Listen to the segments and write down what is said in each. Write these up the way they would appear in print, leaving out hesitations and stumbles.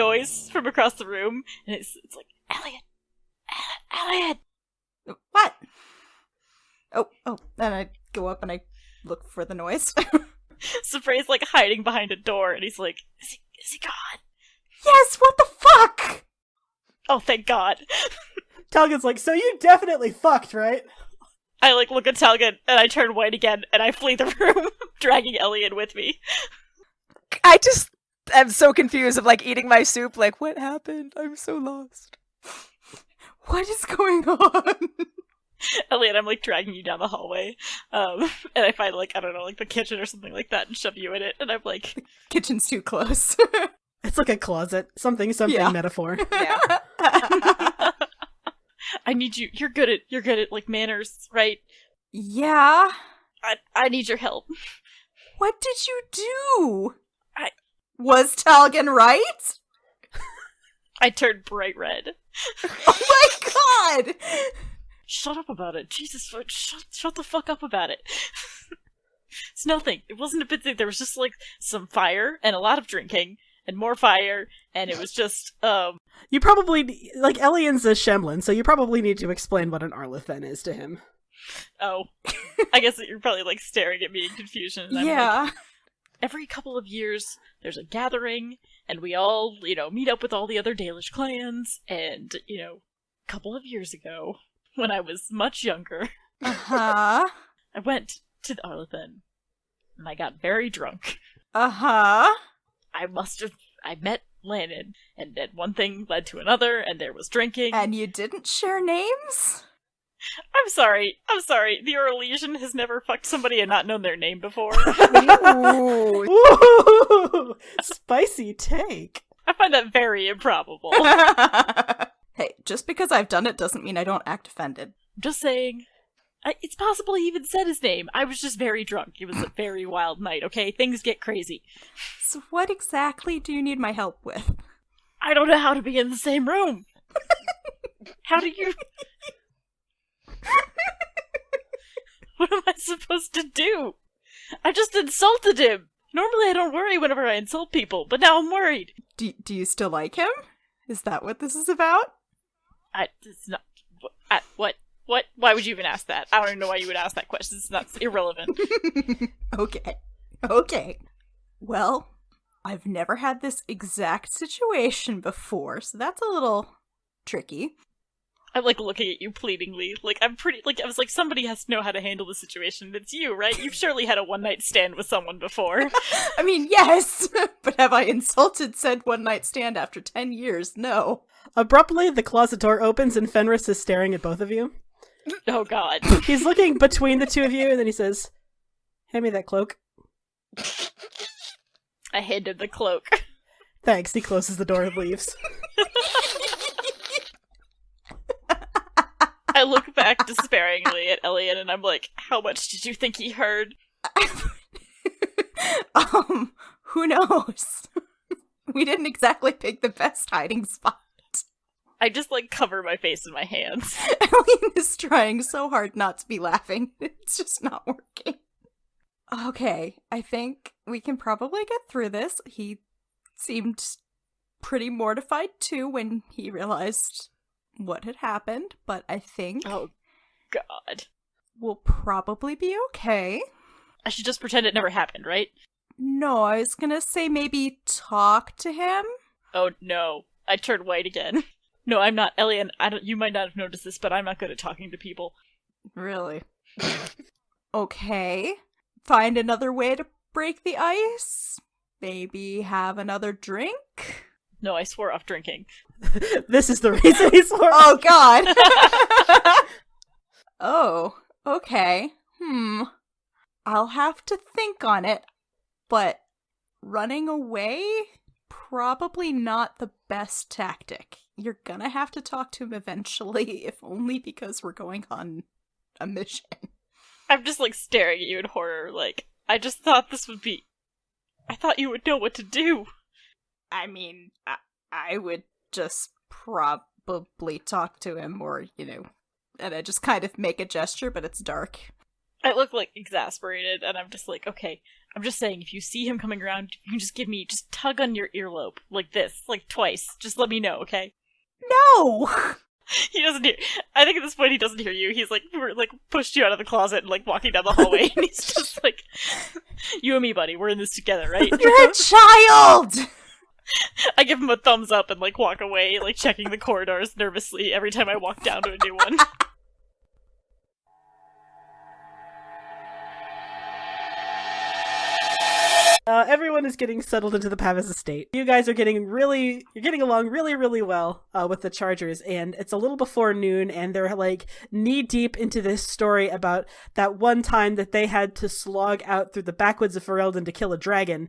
noise from across the room, and it's like, Elliot! Elliot! What? Oh, then I go up and I look for the noise. Supre's like hiding behind a door, and he's like, is he gone? Yes, what the fuck? Oh, thank God. Talgan's like, so you definitely fucked, right? I like look at Talgan, and I turn white again, and I flee the room, dragging Elliot with me. I just am so confused of like eating my soup, like, what happened? I'm so lost. What is going on? Elliot, I'm like dragging you down the hallway, and I find like, I don't know, like the kitchen or something like that, and shove you in it, and I'm like... The kitchen's too close. It's like a closet. Something metaphor. Yeah. I need you. You're good at like manners, right? Yeah. I need your help. What did you do? Was Talgan right? I turned bright red. Oh my God! Shut up about it. Jesus, shut the fuck up about it. It's nothing. It wasn't a big thing. There was just like some fire and a lot of drinking and more fire, and it was just You probably like Elian's a Shemlin, so you probably need to explain what an Arlethen is to him. Oh, I guess that you're probably like staring at me in confusion. And yeah. I'm like, every couple of years, there's a gathering, and we all, meet up with all the other Dalish clans, and, a couple of years ago, when I was much younger, Uh-huh. I went to the Arlethen, and I got very drunk. Uh-huh. I met Lannon, and then one thing led to another, and there was drinking. And you didn't share names? I'm sorry. The Orlesian has never fucked somebody and not known their name before. Ooh. Ooh, spicy take. I find that very improbable. Hey, just because I've done it doesn't mean I don't act offended. Just saying. It's possible he even said his name. I was just very drunk. It was a very wild night, okay? Things get crazy. So what exactly do you need my help with? I don't know how to be in the same room. How do you... What am I supposed to do? I just insulted him. Normally I don't worry whenever I insult people, but now I'm worried. Do you still like him? Is that what this is about? It's not... What? Why would you even ask that? I don't even know why you would ask that question. That's irrelevant. Okay. Well, I've never had this exact situation before, so that's a little tricky. I'm like looking at you pleadingly. Like I was like, somebody has to know how to handle the situation. It's you, right? You've surely had a one-night stand with someone before. I mean, yes, but have I insulted said one-night stand after 10 years? No. Abruptly, the closet door opens and Fenris is staring at both of you. Oh God. He's looking between the two of you and then he says, "Hand me that cloak." I hand him the cloak. Thanks. He closes the door and leaves. I look back despairingly at Elliot and I'm like, how much did you think he heard? Who knows? We didn't exactly pick the best hiding spot. I just like cover my face in my hands. Elliot is trying so hard not to be laughing. It's just not working. Okay, I think we can probably get through this. He seemed pretty mortified too when he realized what had happened, but I think... Oh, God. We'll probably be okay. I should just pretend it never happened, right? No, I was gonna say maybe talk to him. Oh, no. I turned white again. No, I'm not. Elliot, you might not have noticed this, but I'm not good at talking to people. Really? Okay. Find another way to break the ice? Maybe have another drink? No, I swore off drinking. This is the reason he swore. Oh, God! Oh, okay. I'll have to think on it, but running away? Probably not the best tactic. You're gonna have to talk to him eventually, if only because we're going on a mission. I'm just, like, staring at you in horror, like, I just thought this would be... I thought you would know what to do. I mean, I would just probably talk to him, or, and I just kind of make a gesture, but it's dark. I look, like, exasperated, and I'm just like, okay, I'm just saying, if you see him coming around, you can just tug on your earlobe, like this, like twice. Just let me know, okay? No! He doesn't hear. I think at this point he doesn't hear you. He's like, we're like pushed you out of the closet and like walking down the hallway, and he's just like, "You and me, buddy. We're in this together, right?" You're a child! I give him a thumbs up and like walk away, like checking the corridors nervously every time I walk down to a new one. Everyone is getting settled into the Pavis estate. You guys are getting along really, really well with the Chargers, and it's a little before noon, and they're like knee deep into this story about that one time that they had to slog out through the backwoods of Ferelden to kill a dragon.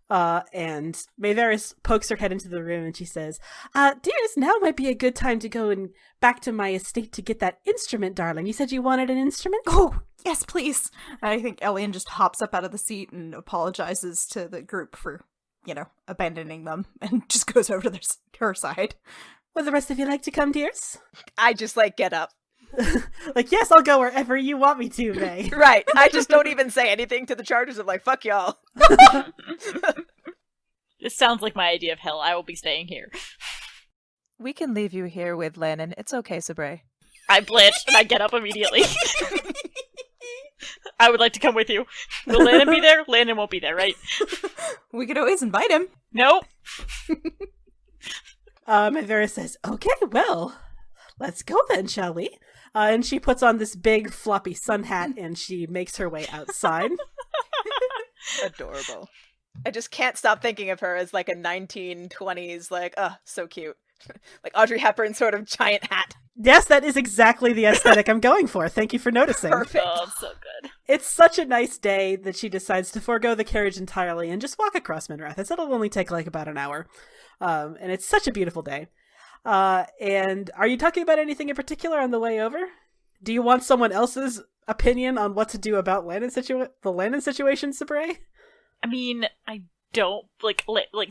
And Mayveris pokes her head into the room and she says, "Dearest, now might be a good time to go and back to my estate to get that instrument, darling. You said you wanted an instrument?" Oh, yes, please. I think Elian just hops up out of the seat and apologizes to the group for, abandoning them and just goes over to her side. Would the rest of you like to come, dears? I just, get up. Like, yes, I'll go wherever you want me to, May. Right. I just don't even say anything to the Chargers. I'm like, fuck y'all. This sounds like my idea of hell. I will be staying here. We can leave you here with Lannon. It's okay, Sabre. I blanch and I get up immediately. I would like to come with you. Will Landon be there? Landon won't be there, right? We could always invite him. Nope. Mayveris says, "Okay, well, let's go then, shall we?" And she puts on this big floppy sun hat and she makes her way outside. Adorable. I just can't stop thinking of her as like a 1920s, so cute. Like Audrey Hepburn sort of giant hat. Yes, that is exactly the aesthetic I'm going for. Thank you for noticing. Perfect. Oh, so good. It's such a nice day that she decides to forego the carriage entirely and just walk across Minrath. It'll only take like about an hour. And it's such a beautiful day. And are you talking about anything in particular on the way over? Do you want someone else's opinion on what to do about the Landon situation, Sabre? I mean, I don't like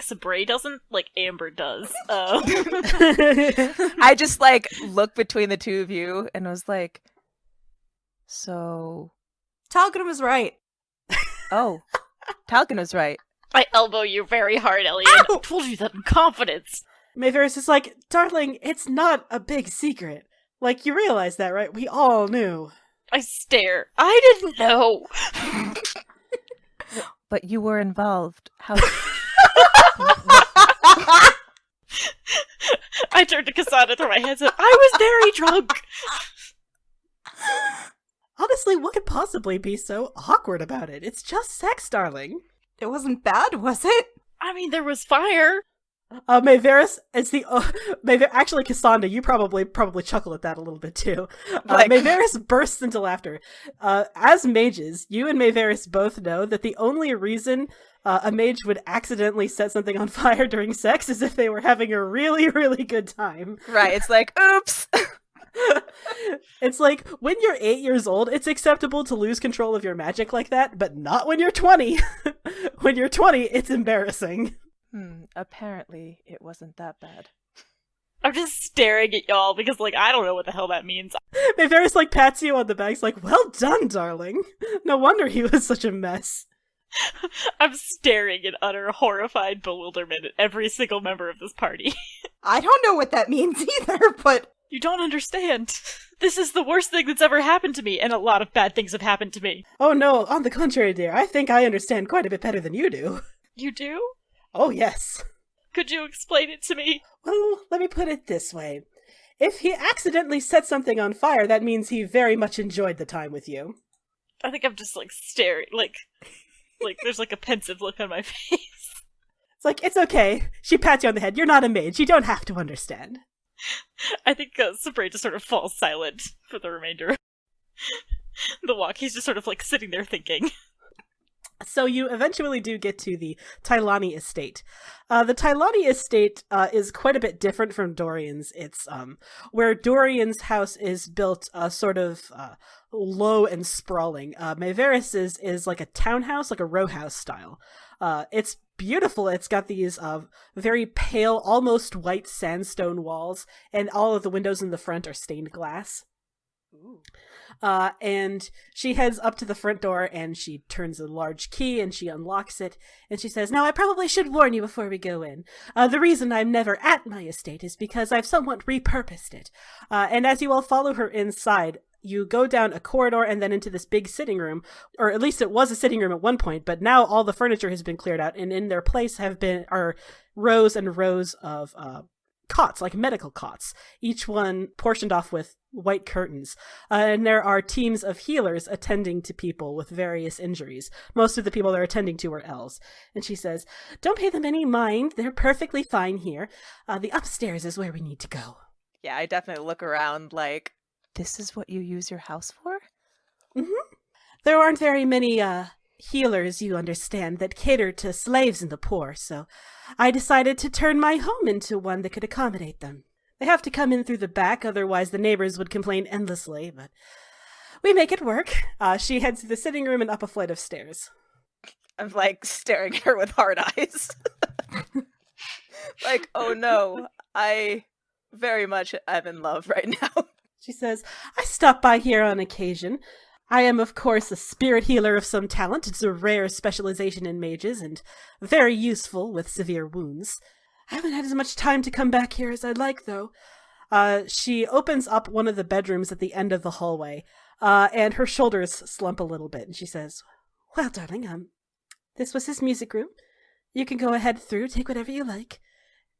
Sabre doesn't, like Amber does. I just looked between the two of you and was like, so Talcum was right. oh, Talcon was right. I elbow you very hard, Ellie, and I told you that in confidence. Mayveris is like, "Darling, it's not a big secret. Like, you realize that, right? We all knew." I stare. I didn't know. But you were involved. How? I turned to Cassandra through my hands up. I was very drunk. Honestly, what could possibly be so awkward about it? It's just sex, darling. It wasn't bad, was it? I mean, there was fire. Mayveris, actually, Cassandra, you probably chuckle at that a little bit too. Mayveris bursts into laughter. As mages, you and Mayveris both know that the only reason a mage would accidentally set something on fire during sex is if they were having a really, really good time. Right, it's like, oops! It's like, when you're 8 years old, it's acceptable to lose control of your magic like that, but not when you're 20. When you're 20, it's embarrassing. Apparently it wasn't that bad. I'm just staring at y'all because, I don't know what the hell that means. Mayveris, pats you on the back, like, "Well done, darling. No wonder he was such a mess." I'm staring in utter horrified bewilderment at every single member of this party. I don't know what that means either, but... You don't understand. This is the worst thing that's ever happened to me, and a lot of bad things have happened to me. Oh no, on the contrary, dear. I think I understand quite a bit better than you do. You do? Oh, yes. Could you explain it to me? Well, let me put it this way. If he accidentally set something on fire, that means he very much enjoyed the time with you. I think I'm just, staring, there's, a pensive look on my face. It's like, "It's okay. She pats you on the head. You're not a mage. You don't have to understand." I think Sabre just sort of falls silent for the remainder of the walk. He's just sort of, sitting there thinking. So you eventually do get to the Tylani estate. The Tylani estate is quite a bit different from Dorian's. It's where Dorian's house is built sort of low and sprawling. Mayveris is like a townhouse, like a row house style. It's beautiful. It's got these very pale, almost white sandstone walls, and all of the windows in the front are stained glass. Ooh. And she heads up to the front door and she turns a large key and she unlocks it. And she says, "Now, I probably should warn you before we go in. The reason I'm never at my estate is because I've somewhat repurposed it." And as you all follow her inside, you go down a corridor and then into this big sitting room, or at least it was a sitting room at one point, but now all the furniture has been cleared out, and in their place are rows and rows of cots, like medical cots, each one portioned off with white curtains. And there are teams of healers attending to people with various injuries. Most of the people they're attending to are elves. And she says, "Don't pay them any mind. They're perfectly fine here. The upstairs is where we need to go." Yeah, I definitely look around like, this is what you use your house for? Mm-hmm. There aren't very many healers, you understand, that cater to slaves and the poor, so I decided to turn my home into one that could accommodate them. They have to come in through the back, otherwise the neighbors would complain endlessly, but we make it work. She heads to the sitting room and up a flight of stairs. I'm like staring at her with hard eyes. Like, oh no, I very much am in love right now. She says, "I stop by here on occasion. I am, of course, a spirit healer of some talent. It's a rare specialization in mages, and very useful with severe wounds. I haven't had as much time to come back here as I'd like, though." She opens up one of the bedrooms at the end of the hallway, and her shoulders slump a little bit, and she says, "Well, darling, this was his music room. You can go ahead through, take whatever you like."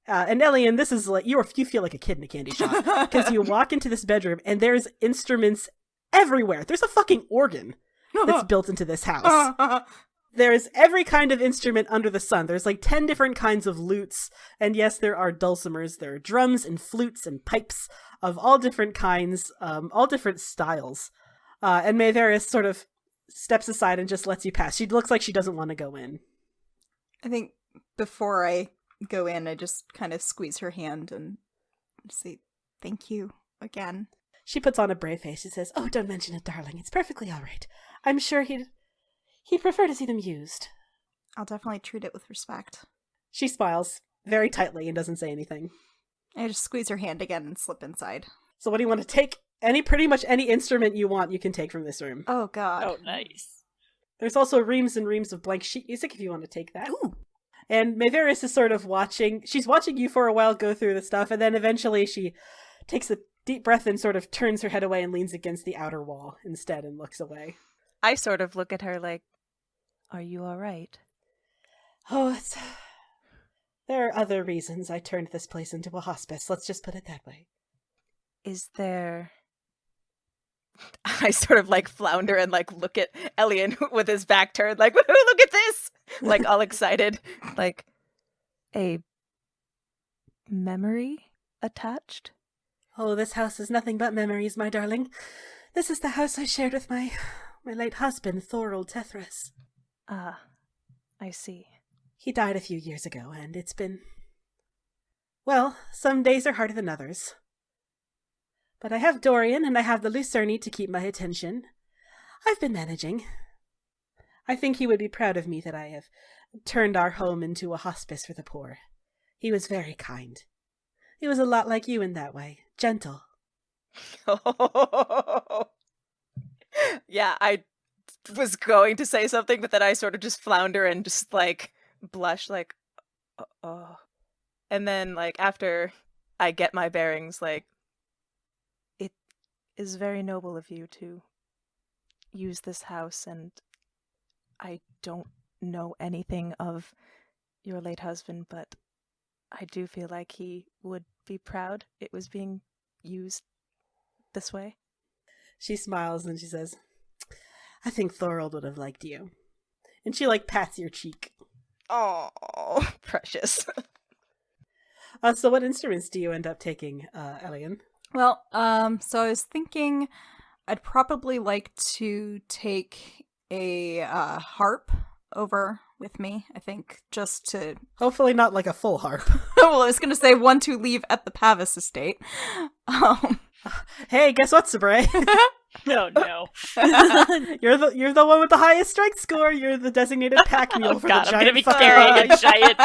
And Elian, this is like, you feel like a kid in a candy shop, because you walk into this bedroom and there's instruments everywhere. There's a fucking organ that's built into this house. There's every kind of instrument under the sun. There's like 10 different kinds of lutes, and yes, there are dulcimers. There are drums and flutes and pipes of all different kinds, all different styles. And Mayveris sort of steps aside and just lets you pass. She looks like she doesn't want to go in. I think before I go in, I just kind of squeeze her hand and say, "Thank you again." She puts on a brave face. She says, "Oh, don't mention it, darling. It's perfectly all right. I'm sure he'd prefer to see them used." I'll definitely treat it with respect. She smiles very tightly and doesn't say anything. I just squeeze her hand again and slip inside. So what do you want to take? Pretty much any instrument you want you can take from this room. Oh, God. Oh, nice. There's also reams and reams of blank sheet music if you want to take that. Ooh. And Mayveris is sort of watching. She's watching you for a while go through the stuff, and then eventually she takes a deep breath and sort of turns her head away and leans against the outer wall instead and looks away. I sort of look at her like, are you all right? Oh, there are other reasons I turned this place into a hospice. Let's just put it that way. Is there... I sort of like flounder and like look at Elian with his back turned, like, woohoo, look at this! Like all excited. Like, a memory attached? Oh, this house is nothing but memories, my darling. This is the house I shared with my late husband, Thorold Tethras. Ah, I see. He died a few years ago, and it's been... Well, some days are harder than others. But I have Dorian and I have the Lucerni to keep my attention. I've been managing. I think he would be proud of me that I have turned our home into a hospice for the poor. He was very kind. He was a lot like you in that way. Gentle. Yeah, I was going to say something, but then I sort of just flounder and just like blush like, oh. And then like after I get my bearings, like, it is very noble of you to use this house, and I don't know anything of your late husband, but I do feel like he would be proud it was being used this way. She smiles and she says, I think Thorold would have liked you. And she like pats your cheek. Oh, precious. So what instruments do you end up taking, Elian? Well, so I was thinking I'd probably like to take a harp over with me, I think, just to... Hopefully not like a full harp. Well, I was going to say one to leave at the Pavis estate. Hey, guess what, Sabre? No, no. You're the one with the highest strength score. You're the designated pack mule for God, the I'm giant gonna be fuck. carrying a giant.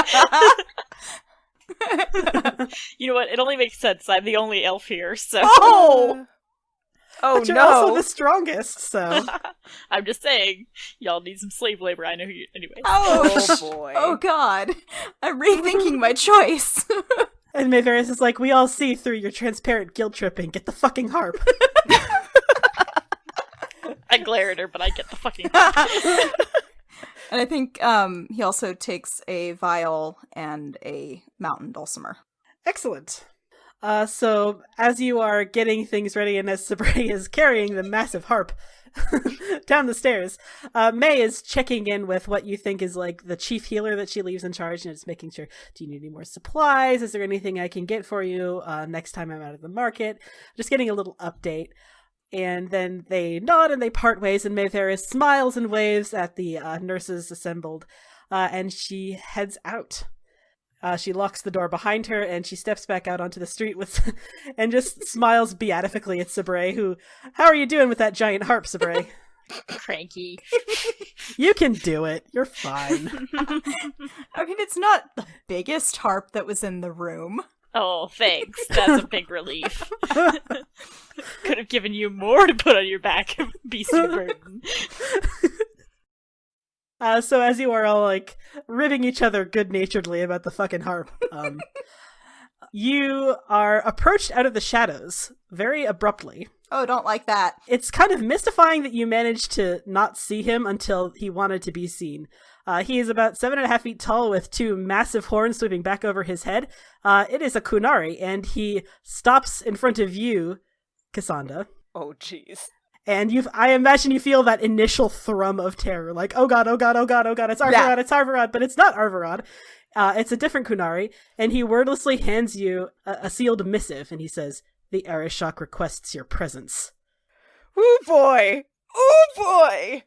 You know what? It only makes sense. I'm the only elf here, so. Oh! Oh But you're no! also the strongest, so... I'm just saying, y'all need some slave labor. I know who you. Anyway. Oh, boy! oh God. I'm rethinking my choice. And Mayveris is like, we all see through your transparent guilt tripping. Get the fucking harp. I glare at her, but I get the fucking. And I think he also takes a vial and a mountain dulcimer. Excellent. So as you are getting things ready and as Sabre is carrying the massive harp down the stairs, May is checking in with what you think is like the chief healer that she leaves in charge, and just making sure, do you need any more supplies? Is there anything I can get for you next time I'm out of the market? Just getting a little update. And then they nod and they part ways, and Mayveris smiles and waves at the nurses assembled, and she heads out. She locks the door behind her, and she steps back out onto the street with, and just smiles beatifically at Sabre, who, how are you doing with that giant harp, Sabre? Cranky. You can do it. You're fine. I mean, it's not the biggest harp that was in the room. Oh, thanks. That's a big relief. Could have given you more to put on your back, beastie burden. So as you are all, like, ribbing each other good-naturedly about the fucking harp, you are approached out of the shadows very abruptly. Oh, don't like that. It's kind of mystifying that you managed to not see him until he wanted to be seen. He is about 7.5 feet tall with 2 massive horns sweeping back over his head. It is a Kunari, and he stops in front of you, Cassandra. Oh jeez. And I imagine you feel that initial thrum of terror, like, oh god, oh god, oh god, oh god, it's Arvarad, Yeah. It's Arvarad, but it's not Arvarad. It's a different Kunari, and he wordlessly hands you a sealed missive, and he says, "The Arishok requests your presence." Oh boy! Oh boy!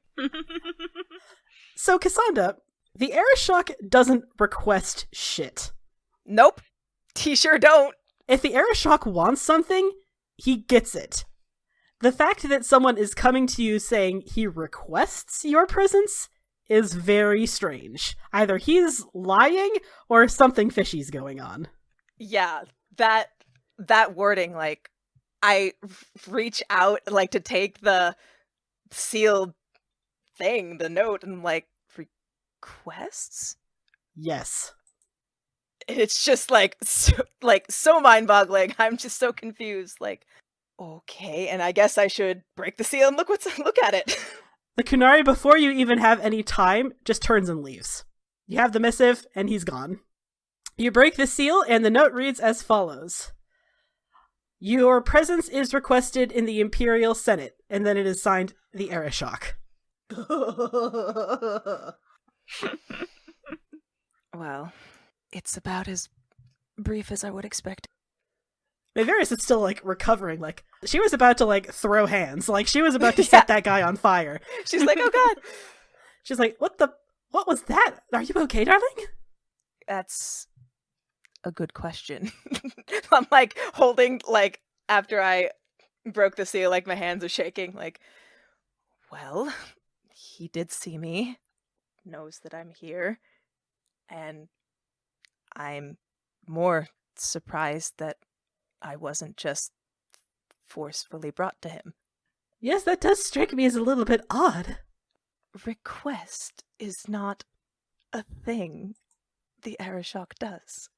So, Cassandra, the Arishok doesn't request shit. Nope. He sure don't. If the Arishok wants something, he gets it. The fact that someone is coming to you saying he requests your presence is very strange. Either he's lying or something fishy's going on. Yeah, that wording, like, I reach out, like, to take the sealed thing, the note, and I'm like, requests? Yes. It's just, like, so mind-boggling. I'm just so confused, like, okay, and I guess I should break the seal and look at it. The Kunari, before you even have any time, just turns and leaves. You have the missive, and he's gone. You break the seal, and the note reads as follows. Your presence is requested in the Imperial Senate, and then it is signed the Arishok. Well, it's about as brief as I would expect. Mayveris is still, like, recovering, like, she was about to, like, throw hands, like, she was about to set that guy on fire. She's like, oh god! She's like, what was that? Are you okay, darling? That's a good question. I'm, like, holding, like, after I broke the seal, like, my hands are shaking, like, well, he did see me, knows that I'm here, and I'm more surprised that I wasn't just forcefully brought to him. Yes, that does strike me as a little bit odd. Request is not a thing the Arishok does.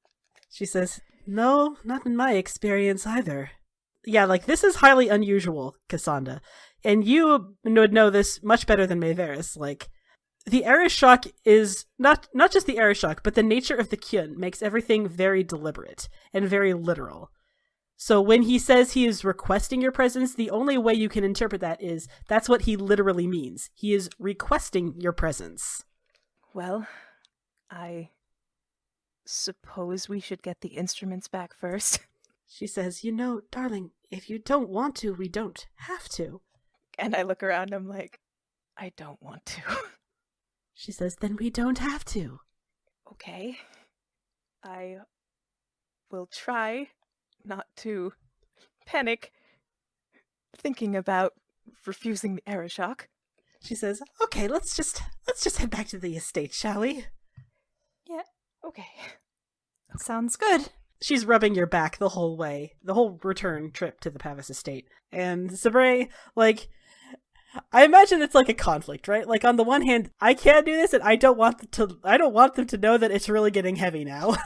She says, no, not in my experience either. Yeah, like, this is highly unusual, Cassandra. And you would know this much better than Mayveris. Like, the Arishok is not just the Arishok, but the nature of the Kyun makes everything very deliberate and very literal. So when he says he is requesting your presence, the only way you can interpret that is that's what he literally means. He is requesting your presence. Well, I suppose we should get the instruments back first. She says, darling, if you don't want to, we don't have to. And I look around, I'm like, I don't want to. She says, then we don't have to. Okay. I will try not to panic thinking about refusing the Arishok. She says, okay, let's just head back to the estate, shall we? Yeah. Okay. Sounds good. she's rubbing your back the whole way, the whole return trip to the Pavis estate. And Sabre, like, I imagine it's like a conflict, right? Like, on the one hand, I can't do this, and I don't want them to know that it's really getting heavy now.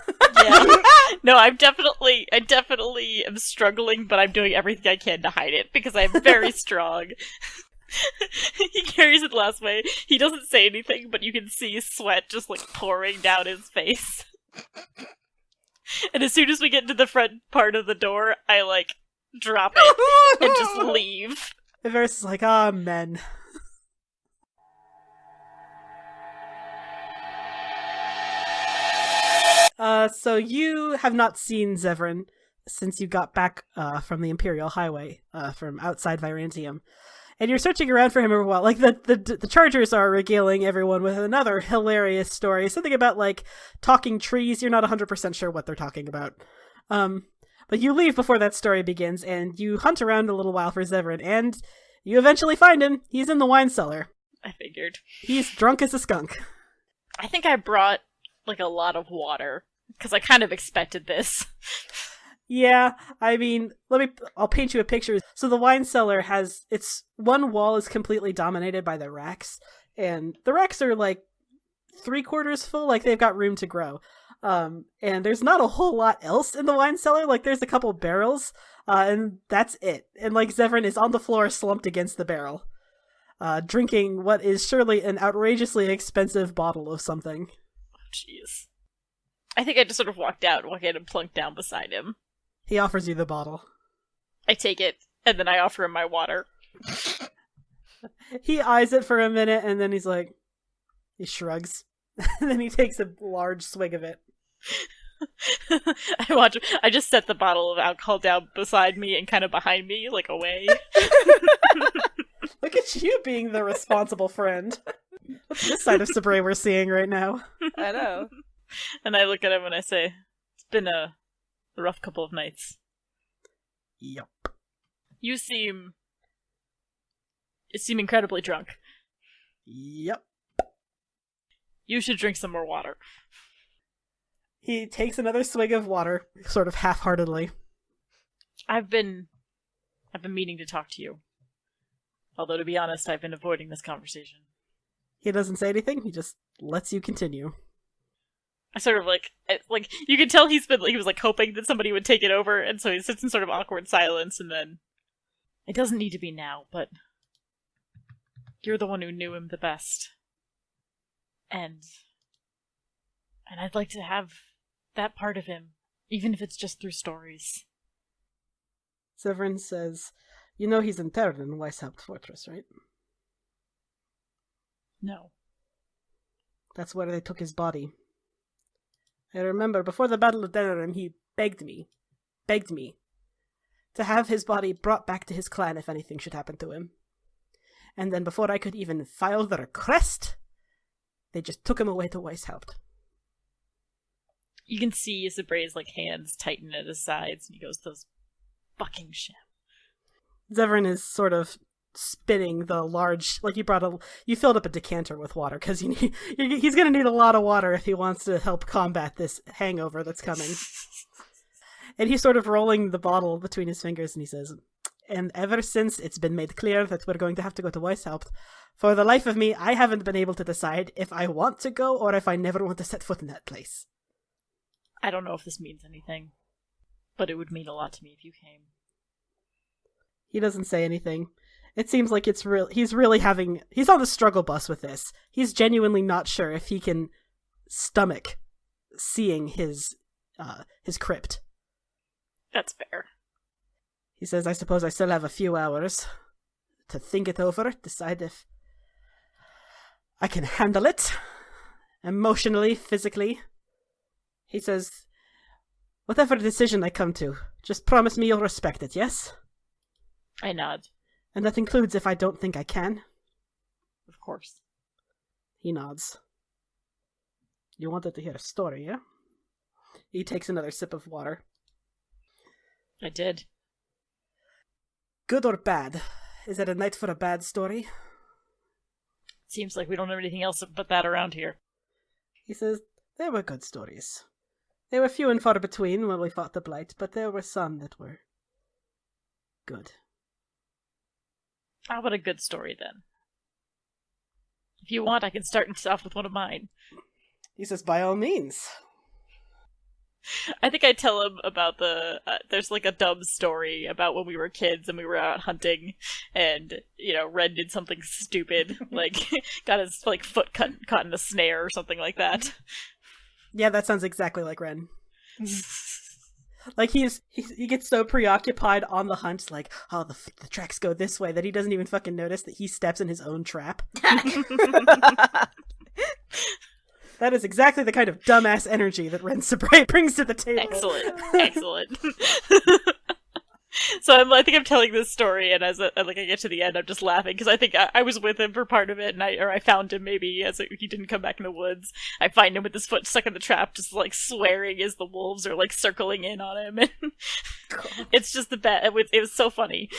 Yeah. No, I definitely am struggling, but I'm doing everything I can to hide it because I'm very strong. He carries it the last way. He doesn't say anything, but you can see sweat just like pouring down his face. And as soon as we get to the front part of the door, I like drop it and just leave. The verse is like, ah, men. So you have not seen Zevran since you got back from the Imperial Highway, from outside Virantium. And you're searching around for him for a while. Like, the Chargers are regaling everyone with another hilarious story. Something about, like, talking trees. You're not 100% sure what they're talking about. But you leave before that story begins, and you hunt around a little while for Zevran, and you eventually find him. He's in the wine cellar. I figured. He's drunk as a skunk. I think I brought, like, a lot of water, because I kind of expected this. Yeah, I mean, I'll paint you a picture. So the wine cellar has, one wall is completely dominated by the racks, and the racks are like 3/4 full, like they've got room to grow. And there's not a whole lot else in the wine cellar, like there's a couple barrels, and that's it. And like Zevran is on the floor slumped against the barrel, drinking what is surely an outrageously expensive bottle of something. Jeez. I think I just sort of walked in and plunked down beside him. He offers you the bottle. I take it, and then I offer him my water. He eyes it for a minute, and then he shrugs. And then he takes a large swig of it. I just set the bottle of alcohol down beside me and kind of behind me, like away. Look at you being the responsible friend. What's this side of Sabre we're seeing right now? I know. And I look at him and I say, it's been a rough couple of nights. Yup. You seem incredibly drunk. Yep. You should drink some more water. He takes another swig of water, sort of half-heartedly. I've been meaning to talk to you. Although, to be honest, I've been avoiding this conversation. He doesn't say anything, he just lets you continue. I sort of like you can tell he was like hoping that somebody would take it over, and so he sits in sort of awkward silence, and then it doesn't need to be now, but you're the one who knew him the best. And I'd like to have that part of him, even if it's just through stories. Zevran says, you know he's interred in Weisshaupt Fortress, right? No. That's where they took his body. I remember before the Battle of Denerim, he begged me to have his body brought back to his clan if anything should happen to him. And then before I could even file the request, they just took him away to Weisshaupt. You can see Sabre's like hands tighten at his sides, and he goes, "Those fucking shit." Zevran is sort of spinning the large, like you filled up a decanter with water, because he's going to need a lot of water if he wants to help combat this hangover that's coming. And he's sort of rolling the bottle between his fingers, and he says, and ever since it's been made clear that we're going to have to go to Weisshaupt, for the life of me, I haven't been able to decide if I want to go or if I never want to set foot in that place. I don't know if this means anything, but it would mean a lot to me if you came. He doesn't say anything. It seems like he's on the struggle bus with this. He's genuinely not sure if he can stomach seeing his crypt. That's fair. He says, I suppose I still have a few hours to think it over, decide if I can handle it, emotionally, physically. He says, whatever decision I come to, just promise me you'll respect it, yes? I nod. And that includes if I don't think I can. Of course. He nods. You wanted to hear a story, yeah? He takes another sip of water. I did. Good or bad? Is it a night for a bad story? Seems like we don't have anything else but that around here. He says, they were good stories. They were few and far between when we fought the Blight, but there were some that were good. How about a good story, then? If you want, I can start us off with one of mine. He says, by all means. I think I tell him about there's like a dumb story about when we were kids and we were out hunting and, Ren did something stupid, like got his foot caught in a snare or something like that. Yeah, that sounds exactly like Ren. Like he gets so preoccupied on the hunt, like, oh, the tracks go this way, that he doesn't even fucking notice that he steps in his own trap. That is exactly the kind of dumbass energy that Ren Sabre brings to the table. Excellent. So I think I'm telling this story, and as I get to the end, I'm just laughing because I think I was with him for part of it, and I found him maybe as he didn't come back in the woods. I find him with his foot stuck in the trap, just like swearing as the wolves are like circling in on him, and it's just the best. It was so funny.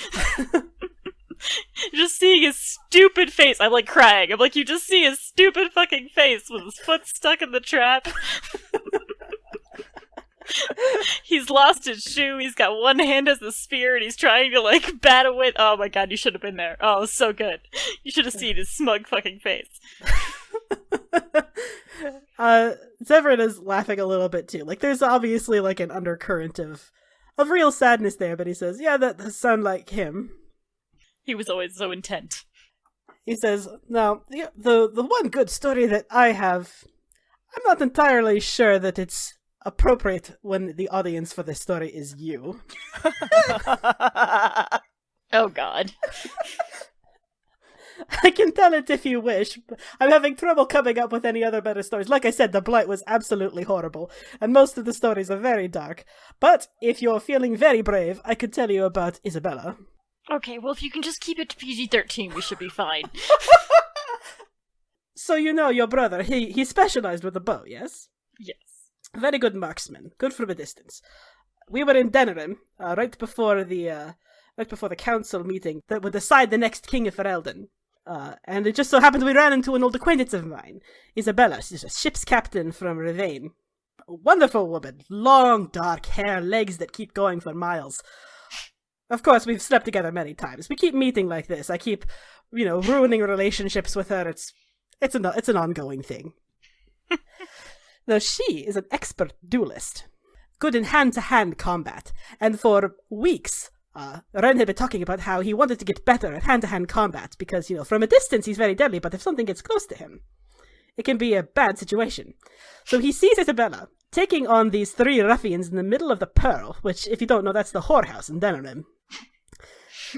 Just seeing his stupid face, I'm like crying. I'm like, you just see his stupid fucking face with his foot stuck in the trap. He's lost his shoe, he's got one hand as the spear, and he's trying to like bat away. Oh my god, you should have been there. Oh, it was so good. You should have seen his smug fucking face. Severin is laughing a little bit too. Like, there's obviously like an undercurrent of real sadness there, but he says, yeah, that does sound like him. He was always so intent. He says, now, the one good story that I have, I'm not entirely sure that it's appropriate when the audience for this story is you. Oh god. I can tell it if you wish, but I'm having trouble coming up with any other better stories. Like I said, the Blight was absolutely horrible, and most of the stories are very dark. But if you're feeling very brave, I could tell you about Isabella. Okay, well, if you can just keep it to PG-13, we should be fine. So your brother, he specialized with a bow, yes? Yes. Very good marksman, good from a distance. We were in Denerim, right before the council meeting that would decide the next king of Ferelden. And it just so happened we ran into an old acquaintance of mine, Isabella. She's a ship's captain from Rivain. A wonderful woman, long dark hair, legs that keep going for miles. Of course, we've slept together many times. We keep meeting like this. I keep, ruining relationships with her. It's an ongoing thing. Now, she is an expert duelist, good in hand-to-hand combat, and for weeks, Ren had been talking about how he wanted to get better at hand-to-hand combat because, from a distance he's very deadly, but if something gets close to him, it can be a bad situation. So he sees Isabella taking on these 3 ruffians in the middle of the Pearl, which, if you don't know, that's the whorehouse in Denerim.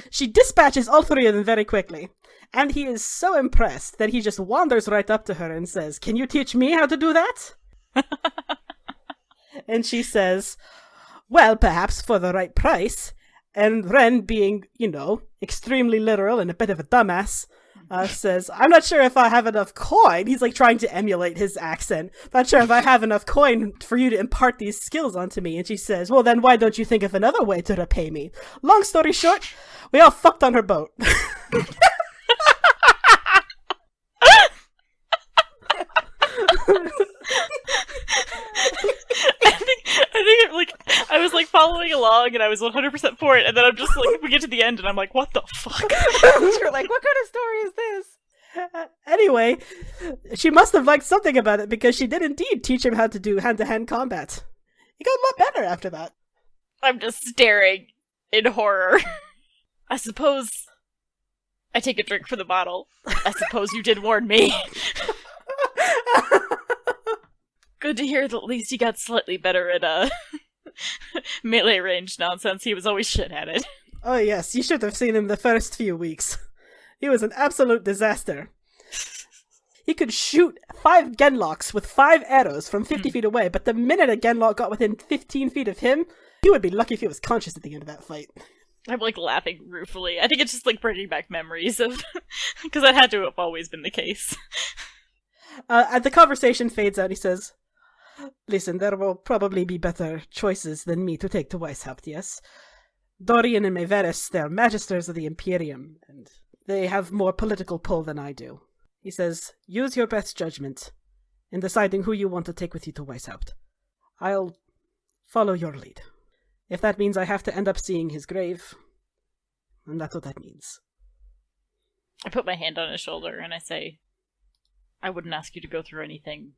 She dispatches all 3 of them very quickly, and he is so impressed that he just wanders right up to her and says, "Can you teach me how to do that?" And she says, "Well, perhaps for the right price." And Ren, being, extremely literal and a bit of a dumbass, says, "I'm not sure if I have enough coin." He's like trying to emulate his accent. "Not sure if I have enough coin for you to impart these skills onto me." And she says, "Well, then why don't you think of another way to repay me?" Long story short, we all fucked on her boat. I was following along and I was 100% for it, and then I'm just we get to the end and I'm like, what the fuck? You're like, what kind of story is this? Anyway, she must have liked something about it because she did indeed teach him how to do hand-to-hand combat. He got a lot better after that. I'm just staring in horror. I suppose I take a drink from the bottle. I suppose you did warn me. Good to hear that at least he got slightly better at melee range nonsense. He was always shit at it. Oh yes, you should have seen him the first few weeks. He was an absolute disaster. He could shoot 5 genlocks with 5 arrows from 50 feet away, but the minute a genlock got within 15 feet of him, he would be lucky if he was conscious at the end of that fight. I'm laughing ruefully. I think it's just bringing back memories of... because that had to have always been the case. The conversation fades out. He says, "Listen, there will probably be better choices than me to take to Weisshaupt, yes? Dorian and Maeveris, they're magisters of the Imperium, and they have more political pull than I do." He says, "Use your best judgment in deciding who you want to take with you to Weisshaupt. I'll follow your lead. If that means I have to end up seeing his grave, then that's what that means. I put my hand on his shoulder and I say, I wouldn't ask you to go through anything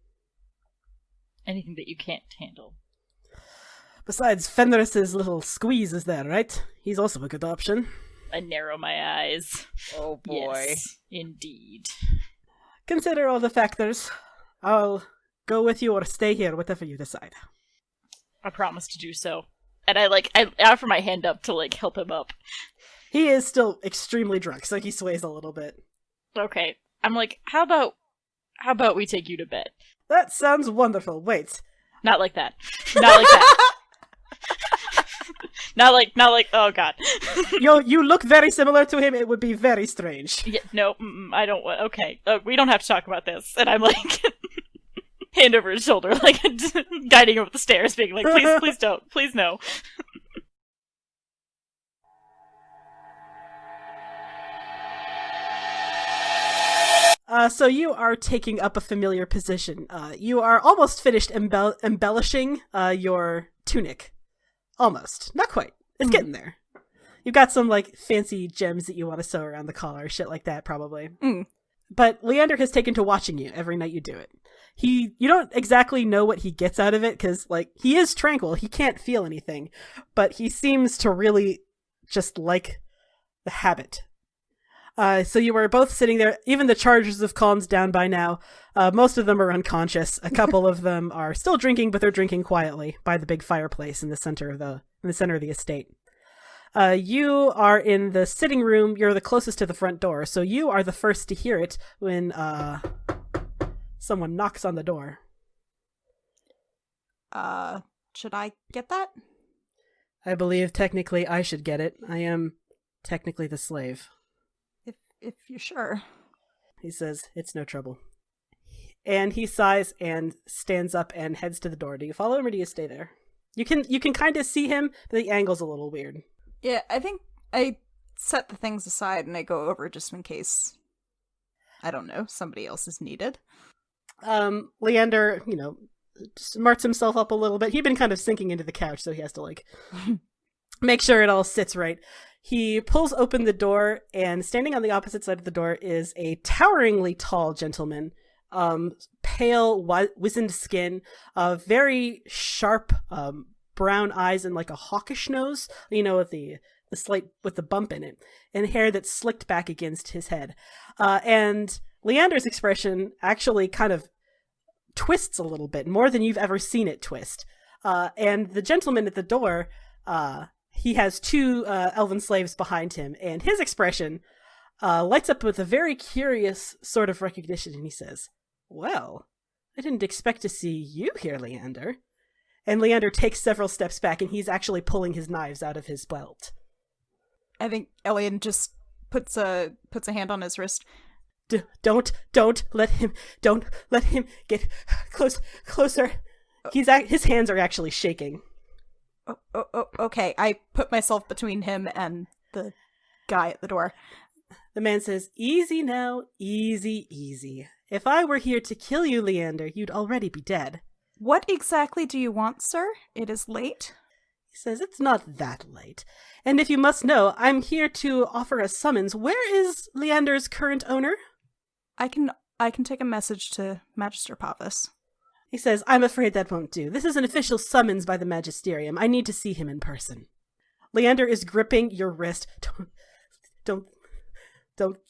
that you can't handle. Besides, Fenris's little squeeze is there, right? He's also a good option. I narrow my eyes. Oh boy. Yes, indeed. Consider all the factors. I'll go with you or stay here, whatever you decide. I promise to do so. And I offer my hand up to, help him up. He is still extremely drunk, so he sways a little bit. Okay. I'm like, how about we take you to bed? That sounds wonderful. Wait. Not like that. Not like that. not like, oh god. You look very similar to him. It would be very strange. Yeah, no, I don't want, okay. We don't have to talk about this. And I'm like, hand over his shoulder, guiding him up the stairs, being like, please don't. Please no. So you are taking up a familiar position. You are almost finished embellishing your tunic. Almost. Not quite. It's getting there. You've got some, fancy gems that you want to sew around the collar, shit like that, probably. But Leander has taken to watching you every night you do it. You don't exactly know what he gets out of it, because, he is tranquil. He can't feel anything. But he seems to really just like the habit. So you were both sitting there. Even the chargers have calmed down by now. Most of them are unconscious. A couple of them are still drinking, but they're drinking quietly by the big fireplace in the center of the estate. You are in the sitting room. You're the closest to the front door, so you are the first to hear it when someone knocks on the door. Should I get that? I believe technically I should get it. I am technically the slave. If you're sure. He says, it's no trouble. And he sighs and stands up and heads to the door. Do you follow him or do you stay there? You can kind of see him, but the angle's a little weird. Yeah, I think I set the things aside and I go over just in case, I don't know, somebody else is needed. Leander, smarts himself up a little bit. He'd been kind of sinking into the couch, so he has to, make sure it all sits right. He pulls open the door, and standing on the opposite side of the door is a toweringly tall gentleman. Pale, wizened skin, very sharp brown eyes, and a hawkish nose, with the with the bump in it, and hair that's slicked back against his head. And Leander's expression actually kind of twists a little bit, more than you've ever seen it twist. And the gentleman at the door, he has two elven slaves behind him, and his expression lights up with a very curious sort of recognition, and he says, well, I didn't expect to see you here, Leander. And Leander takes several steps back, and he's actually pulling his knives out of his belt. I think Elian just puts a hand on his wrist. Don't let him get closer. His hands are actually shaking. Okay, I put myself between him and the guy at the door. The man says, easy now, easy. If I were here to kill you, Leander, you'd already be dead. What exactly do you want, sir? It is late. He says, it's not that late. And if you must know, I'm here to offer a summons. Where is Leander's current owner? I can take a message to Magister Pavis. He says, I'm afraid that won't do. This is an official summons by the Magisterium. I need to see him in person. Leander is gripping your wrist. Don't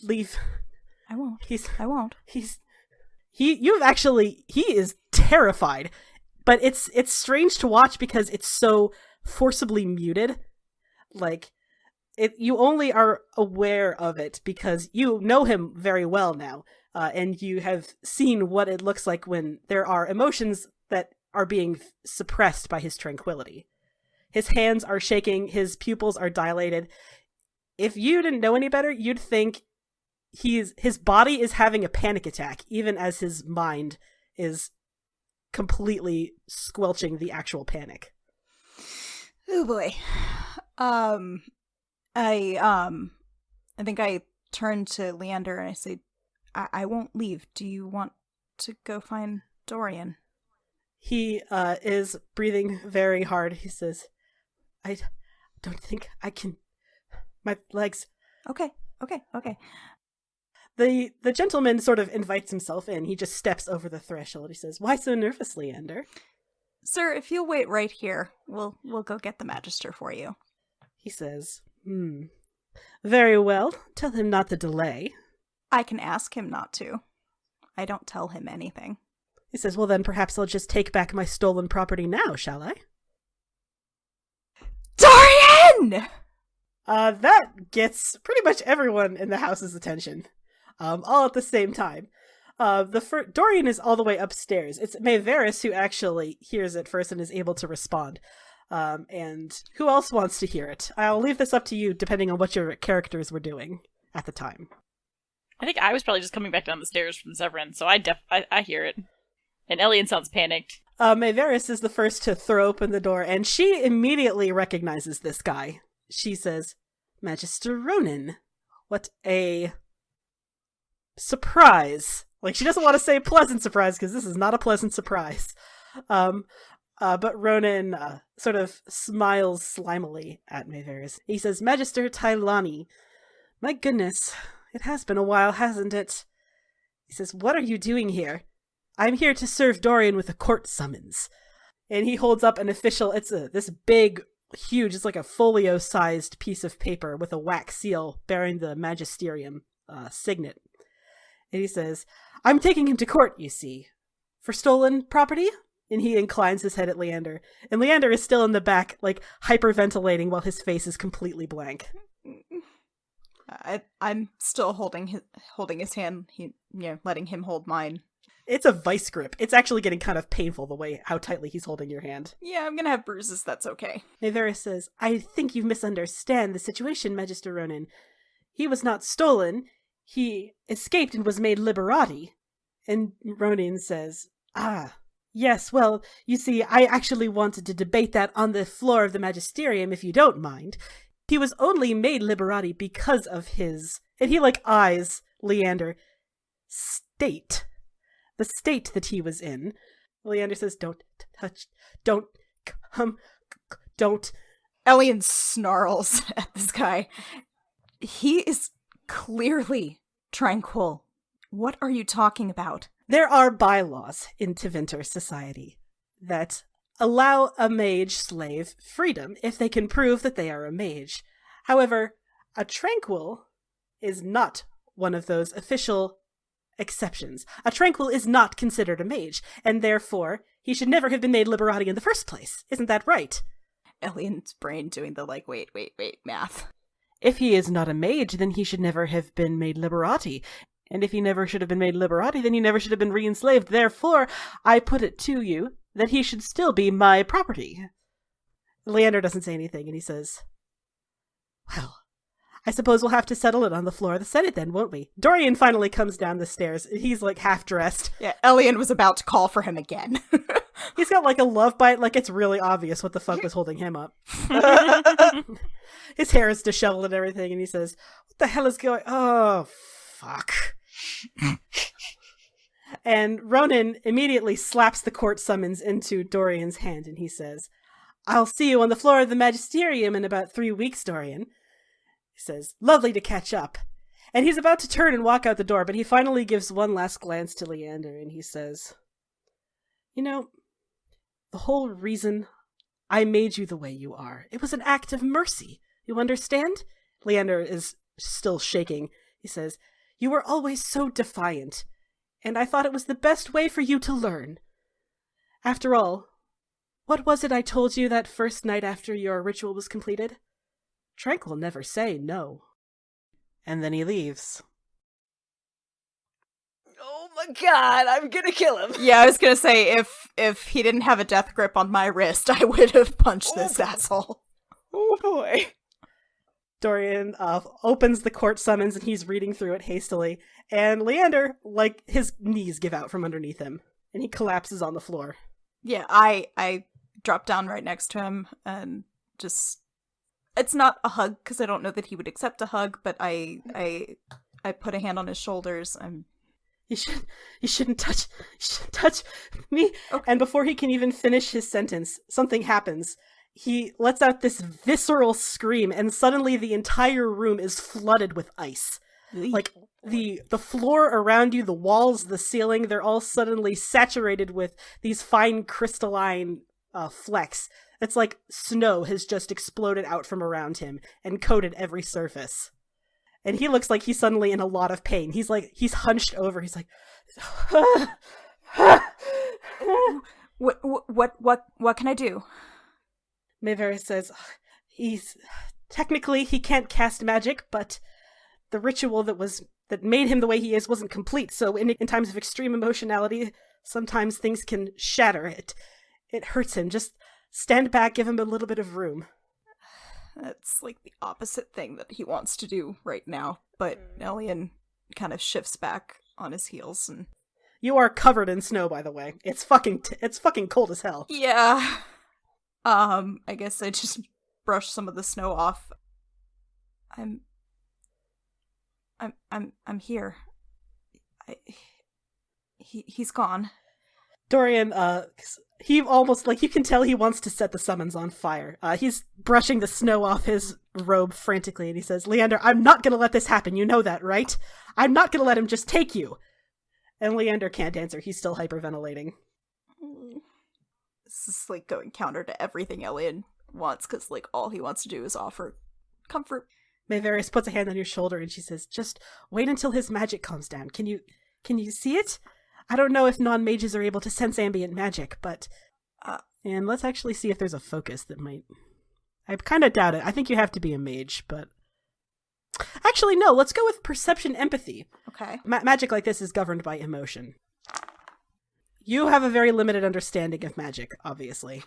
leave. I won't. He is terrified. But it's strange to watch because it's so forcibly muted. You only are aware of it because you know him very well now. And you have seen what it looks like when there are emotions that are being suppressed by his tranquility. His hands are shaking, his pupils are dilated. If you didn't know any better, you'd think his body is having a panic attack, even as his mind is completely squelching the actual panic. Oh boy. I think I turn to Leander and I say, I won't leave. Do you want to go find Dorian? He is breathing very hard. He says, I don't think I can... My legs... Okay. The gentleman sort of invites himself in. He just steps over the threshold. He says, "Why so nervous, Leander?" Sir, if you'll wait right here, we'll go get the Magister for you. He says, Very well. Tell him not to delay. I can ask him not to. I don't tell him anything. He says, "Well then, perhaps I'll just take back my stolen property now, shall I?" Dorian! That gets pretty much everyone in the house's attention. All at the same time. Dorian is all the way upstairs. It's Mayveris who actually hears it first and is able to respond. And who else wants to hear it? I'll leave this up to you, depending on what your characters were doing at the time. I think I was probably just coming back down the stairs from Severin, so I hear it. And Elian sounds panicked. Mayveris is the first to throw open the door, and she immediately recognizes this guy. She says, "Magister Ronan, what a surprise." Like, she doesn't want to say pleasant surprise, because this is not a pleasant surprise. But Ronan sort of smiles slimily at Mayveris. He says, "Magister Tylani, my goodness, it has been a while, hasn't it?" He says, "What are you doing here?" "I'm here to serve Dorian with a court summons." And he holds up an official, it's this big, huge, it's like a folio-sized piece of paper with a wax seal bearing the magisterium signet. And he says, "I'm taking him to court, you see. For stolen property?" And he inclines his head at Leander. And Leander is still in the back, like, hyperventilating while his face is completely blank. I'm still holding his hand, letting him hold mine. It's a vice grip. It's actually getting kind of painful the way how tightly he's holding your hand. Yeah, I'm gonna have bruises, that's okay. Mayveris says, "I think you misunderstand the situation, Magister Ronan. He was not stolen. He escaped and was made liberati." And Ronan says, "Ah, yes, well, you see, I actually wanted to debate that on the floor of the magisterium, if you don't mind. He was only made liberati because of his," and he, eyes Leander, "state. The state that he was in." Leander says, "Don't touch, don't come, don't." Elian snarls at this guy. He is clearly tranquil. What are you talking about? There are bylaws in Tevinter society that allow a mage slave freedom if they can prove that they are a mage. However, a tranquil is not one of those official exceptions. A tranquil is not considered a mage, and therefore he should never have been made liberati in the first place. Isn't that right? Elian's brain doing the wait math. If he is not a mage, then he should never have been made liberati. And if he never should have been made liberati, then he never should have been re-enslaved. Therefore, I put it to you that he should still be my property. Leander doesn't say anything, and he says, "Well, I suppose we'll have to settle it on the floor of the Senate then, won't we?" Dorian finally comes down the stairs. He's half dressed. Yeah, Elian was about to call for him again. He's got a love bite, it's really obvious what the fuck was holding him up. His hair is disheveled and everything, and he says, "What the hell is going... Oh, fuck." And Ronan immediately slaps the court summons into Dorian's hand, and he says, "I'll see you on the floor of the magisterium in about 3 weeks, Dorian." He says, "Lovely to catch up." And he's about to turn and walk out the door, but he finally gives one last glance to Leander, and he says, "You know, the whole reason I made you the way you are, it was an act of mercy. You understand?" Leander is still shaking. He says, "You were always so defiant, and I thought it was the best way for you to learn. After all, what was it I told you that first night after your ritual was completed? Tranquil never say no." And then he leaves. Oh my god, I'm gonna kill him. Yeah, I was gonna say, if he didn't have a death grip on my wrist, I would have punched this asshole. Oh boy. Dorian opens the court summons, and he's reading through it hastily. And Leander, his knees give out from underneath him, and he collapses on the floor. Yeah, I drop down right next to him and just... It's not a hug, because I don't know that he would accept a hug, but I put a hand on his shoulders. You shouldn't touch me. Okay. And before he can even finish his sentence, something happens. He lets out this visceral scream, and suddenly the entire room is flooded with ice. Like, the floor around you, the walls, the ceiling, they're all suddenly saturated with these fine crystalline flecks. It's like snow has just exploded out from around him and coated every surface. And he looks like he's suddenly in a lot of pain. He's hunched over. He's like, what can I do? Mayveris says, technically he can't cast magic, but the ritual that made him the way he is wasn't complete. So in times of extreme emotionality, sometimes things can shatter. It hurts him. Just stand back, give him a little bit of room. That's like the opposite thing that he wants to do right now. But Elian kind of shifts back on his heels and... You are covered in snow, by the way. It's fucking cold as hell. Yeah. I guess I just brush some of the snow off. I'm here. He's gone. Dorian, he almost, like, you can tell he wants to set the summons on fire. He's brushing the snow off his robe frantically, and he says, Leander, I'm not gonna let this happen, you know that, right? I'm not gonna let him just take you! And Leander can't answer, he's still hyperventilating. This is, like, going counter to everything Elian wants, because, like, all he wants to do is offer comfort. Mayveris puts a hand on your shoulder, and she says, just wait until his magic calms down. Can you see it? I don't know if non-mages are able to sense ambient magic, but... and let's actually see if there's a focus that might... I kind of doubt it. I think you have to be a mage, but... Actually, no, let's go with perception empathy. Okay. Magic like this is governed by emotion. You have a very limited understanding of magic, obviously.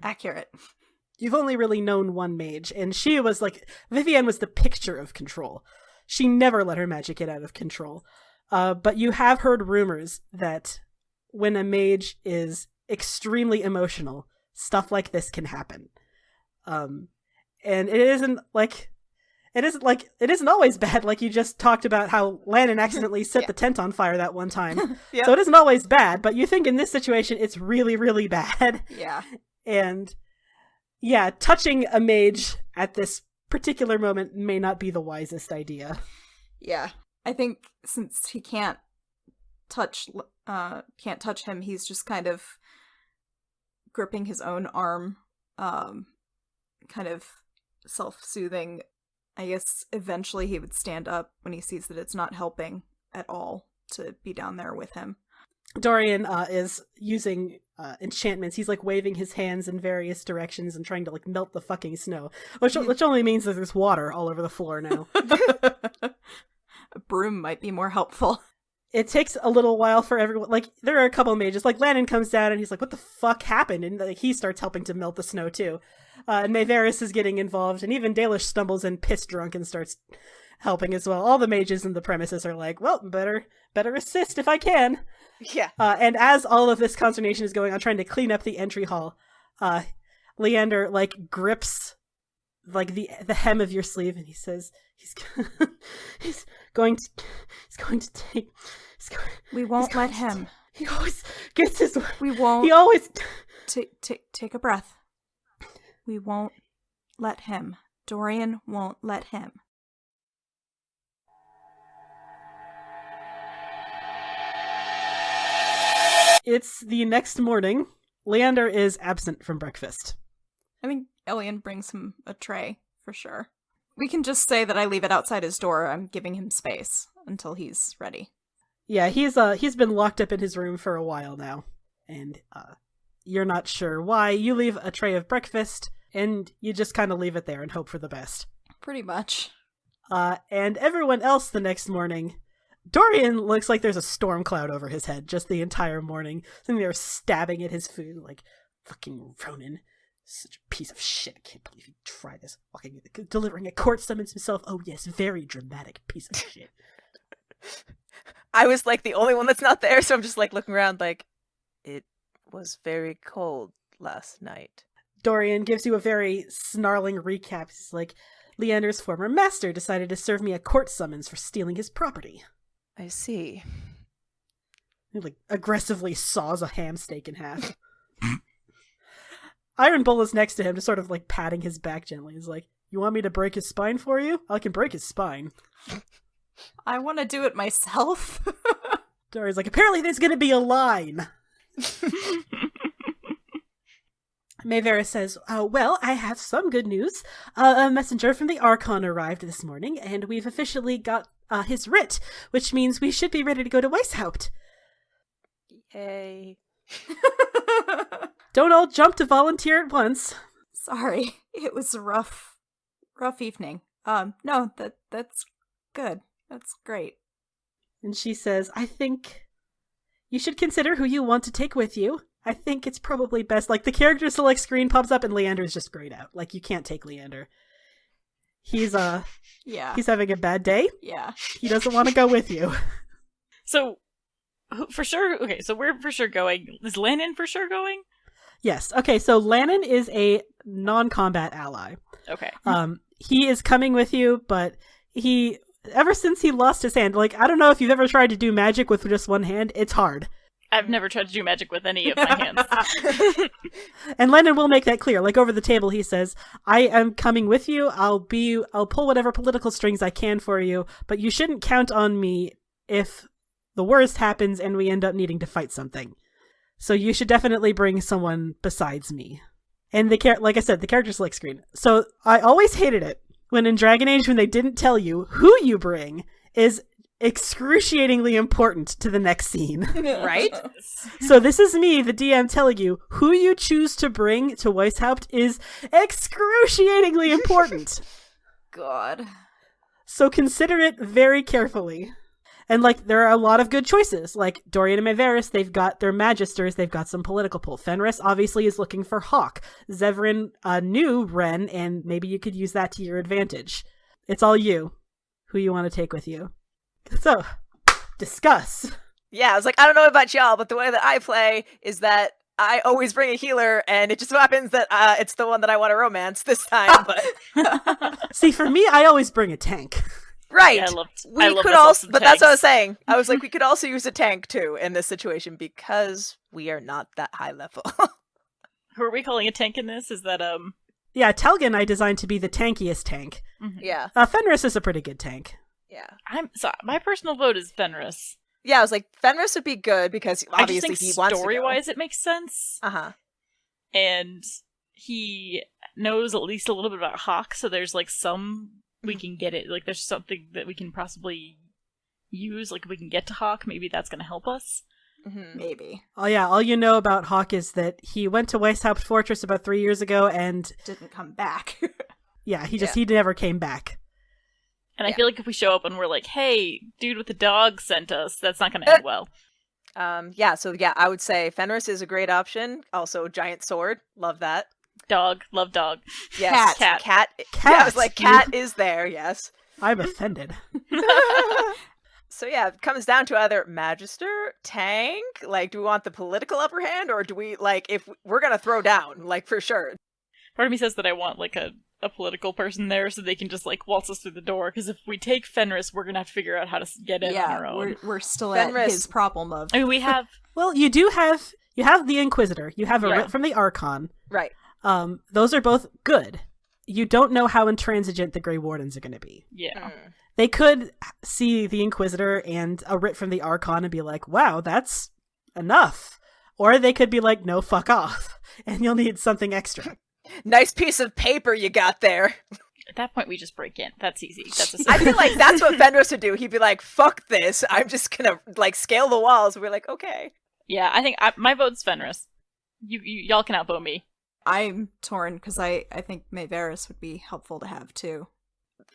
Accurate. You've only really known one mage, and she was like... Vivienne was the picture of control. She never let her magic get out of control. But you have heard rumors that when a mage is extremely emotional, stuff like this can happen. And it isn't always bad. Like you just talked about how Lannon accidentally set the tent on fire that one time. Yep. So it isn't always bad, but you think in this situation it's really, really bad. Yeah. And yeah, touching a mage at this particular moment may not be the wisest idea. Yeah. I think since he can't touch him, he's just kind of gripping his own arm, kind of self-soothing. I guess eventually he would stand up when he sees that it's not helping at all to be down there with him. Dorian is using enchantments. He's like waving his hands in various directions and trying to like melt the fucking snow, which only means that there's water all over the floor now. A broom might be more helpful. It takes a little while for everyone. Like, there are a couple mages. Like, Lannon comes down and he's like, what the fuck happened? And like, he starts helping to melt the snow, too. And Mayveris is getting involved. And even Dalish stumbles in piss drunk and starts helping as well. All the mages in the premises are like, well, better assist if I can. Yeah. And as all of this consternation is going on, trying to clean up the entry hall, Leander, like, grips like the hem of your sleeve, and he says, he's going to take. We won't let him. He always gets his. We won't. He always. Take a breath. We won't let him. Dorian won't let him. It's the next morning. Leander is absent from breakfast. I think Elian brings him a tray, for sure. We can just say that I leave it outside his door. I'm giving him space until he's ready. Yeah, he's been locked up in his room for a while now, and you're not sure why. You leave a tray of breakfast, and you just kind of leave it there and hope for the best. Pretty much. And everyone else the next morning, Dorian looks like there's a storm cloud over his head just the entire morning. Sitting there stabbing at his food, like, fucking Ronan. Such a piece of shit. I can't believe he tried this. Fucking delivering a court summons himself. Oh yes, very dramatic piece of shit. I was like the only one that's not there, so I'm just like looking around like, it was very cold last night. Dorian gives you a very snarling recap. He's like, Leander's former master decided to serve me a court summons for stealing his property. I see. He, like, aggressively saws a ham steak in half. Iron Bull is next to him, just sort of, like, patting his back gently. He's like, you want me to break his spine for you? I can break his spine. I want to do it myself. Dory's like, apparently there's gonna be a line. Mayveris says, well, I have some good news. A messenger from the Archon arrived this morning, and we've officially got his writ, which means we should be ready to go to Weisshaupt. Yay. Don't all jump to volunteer at once. Sorry, it was a rough evening. No, that's good. That's great. And she says, I think you should consider who you want to take with you. I think it's probably best, like, the character select screen pops up and Leander's just grayed out. Like, you can't take Leander. He's he's having a bad day. Yeah. He doesn't want to go with you. So, for sure, okay, so we're for sure going. Is Lannon for sure going? Yes. Okay, so Lannon is a non-combat ally. Okay. He is coming with you, but ever since he lost his hand, like, I don't know if you've ever tried to do magic with just one hand, it's hard. I've never tried to do magic with any of my hands. And Lennon will make that clear. Like, over the table, he says, I am coming with you. I'll pull whatever political strings I can for you, but you shouldn't count on me if the worst happens and we end up needing to fight something. So you should definitely bring someone besides me. And like I said, the character select screen. So I always hated it when in Dragon Age, when they didn't tell you who you bring is excruciatingly important to the next scene. Right? So this is me, the DM, telling you who you choose to bring to Weisshaupt is excruciatingly important. God. So consider it very carefully. And, like, there are a lot of good choices. Like, Dorian and Mayveris, they've got their magisters, they've got some political pull. Fenris obviously is looking for Hawk. Zevran knew Ren, and maybe you could use that to your advantage. It's all you, who you want to take with you. So, discuss. Yeah, I was like, I don't know about y'all, but the way that I play is that I always bring a healer, and it just so happens that it's the one that I want to romance this time, but... See, for me, I always bring a tank. Right. Yeah, we could also, but that's what I was saying. I was like, we could also use a tank too in this situation because we are not that high level. Who are we calling a tank in this? Is that Yeah, Telgan I designed to be the tankiest tank. Mm-hmm. Yeah. Fenris is a pretty good tank. Yeah. My personal vote is Fenris. Yeah, I was like, Fenris would be good because obviously I just think he wants to go. story-wise it makes sense. Uh-huh. And he knows at least a little bit about Hawk, so there's like some we can get it. Like, there's something that we can possibly use. Like, if we can get to Hawk, maybe that's going to help us. Mm-hmm. Maybe. Oh yeah, all you know about Hawk is that he went to Weisshaupt Fortress about 3 years ago and... didn't come back. Yeah, he never came back. And I feel like if we show up and we're like, hey, dude with the dog sent us, that's not going to end well. I would say Fenris is a great option. Also, giant sword. Love that. Dog. Love dog. Yes. Cat. Yeah, I was like, cat is there, yes. I'm offended. So yeah, it comes down to either Magister, tank, like, do we want the political upper hand, or do we, like, if we're gonna throw down, like, for sure. Part of me says that I want, like, a political person there so they can just, like, waltz us through the door, because if we take Fenris, we're gonna have to figure out how to get in on our own. We're still Fenris. at his problem of... I mean, we have... Well, you have the Inquisitor. You have a writ from the Archon. Right. Those are both good. You don't know how intransigent the Grey Wardens are going to be. Yeah. They could see the Inquisitor and a writ from the Archon and be like, wow, that's enough. Or they could be like, no, fuck off. And you'll need something extra. Nice piece of paper you got there. At that point, we just break in. That's easy. That's a I feel like that's what Fenris would do. He'd be like, fuck this. I'm just gonna, like, scale the walls. We're like, okay. Yeah, I think my vote's Fenris. Y'all can outvote me. I'm torn because I think Mayveris would be helpful to have too.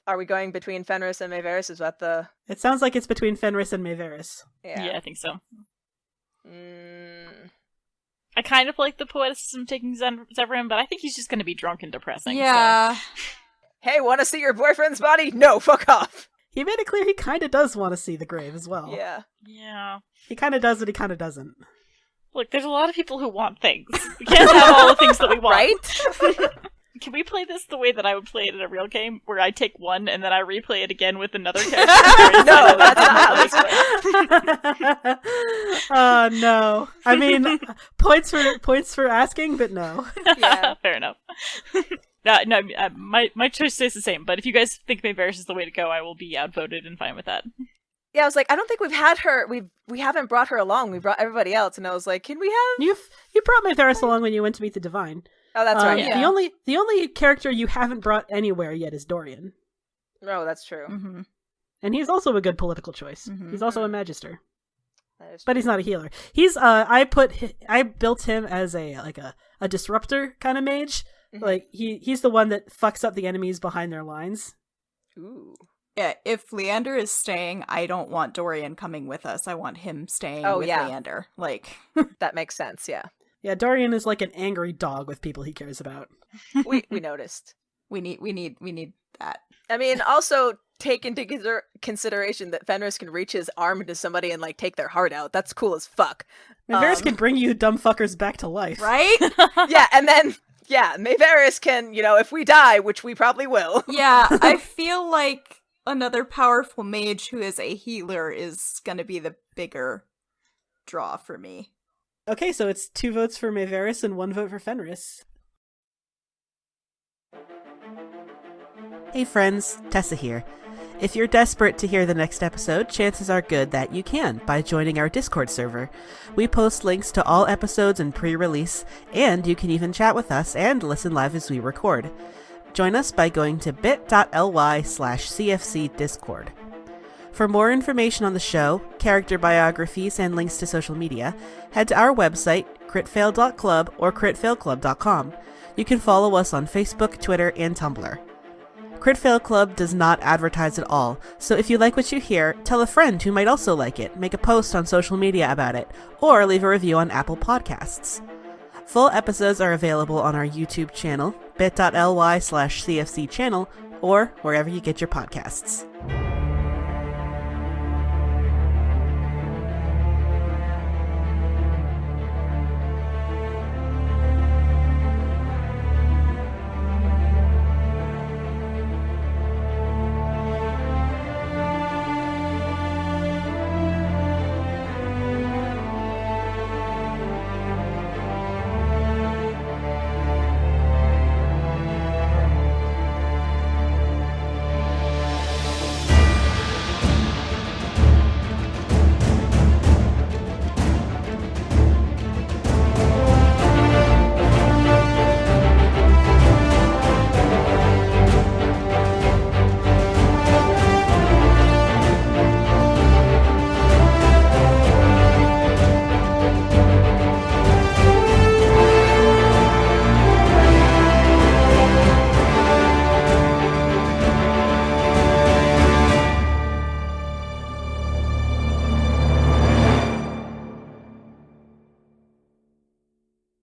Are we going between Fenris and Mayveris? Is that the... It sounds like it's between Fenris and Mayveris. Yeah, I think so. Mm. I kind of like the poeticism taking Zevran, but I think he's just going to be drunk and depressing. Yeah. So. Hey, want to see your boyfriend's body? No, fuck off. He made it clear he kind of does want to see the grave as well. Yeah. Yeah. He kind of does, but he kind of doesn't. Look, there's a lot of people who want things. We can't have all the things that we want. Right? Can we play this the way that I would play it in a real game, where I take one and then I replay it again with another character? No, that's not how this works. No. I mean, points for asking, but no. Yeah. Fair enough. No, my choice stays the same. But if you guys think Mayveris is the way to go, I will be outvoted and fine with that. Yeah, I was like, I don't think we've had her. We haven't brought her along. We brought everybody else, and I was like, can we have? You brought Mayveris along when you went to meet the Divine. Oh, that's right. yeah. The only character you haven't brought anywhere yet is Dorian, No, that's true. Mm-hmm. and he's also a good political choice. Mhm. He's also a magister, That is but true. he's not a healer. He's I built him as a disruptor kind of mage. Mhm. Like he's the one that fucks up the enemies behind their lines. Ooh. Yeah, if Leander is staying, I don't want Dorian coming with us. I want him staying Oh, with yeah. Leander. Like, That makes sense. Yeah, Yeah, Dorian is like an angry dog with people he cares about. we noticed. we need that. I mean, also take into consideration that Fenris can reach his arm into somebody and like take their heart out. That's cool as fuck. Mayveris can bring you dumb fuckers back to life. Right? Yeah, and then Mayveris can, if we die, which we probably will. Yeah, I feel like another powerful mage who is a healer is gonna be the bigger draw for me. Okay, so it's 2 votes for Mayveris and 1 vote for Fenris. Hey friends, Tessa here. If you're desperate to hear the next episode, chances are good that you can by joining our Discord server. We post links to all episodes and pre-release, and you can even chat with us and listen live as we record. Join us by going to bit.ly/CFCDiscord. For more information on the show, character biographies, and links to social media, head to our website, critfail.club or critfailclub.com. You can follow us on Facebook, Twitter, and Tumblr. Critfail Club does not advertise at all, so if you like what you hear, tell a friend who might also like it, make a post on social media about it, or leave a review on Apple Podcasts. Full episodes are available on our YouTube channel, bit.ly/CFC channel, or wherever you get your podcasts.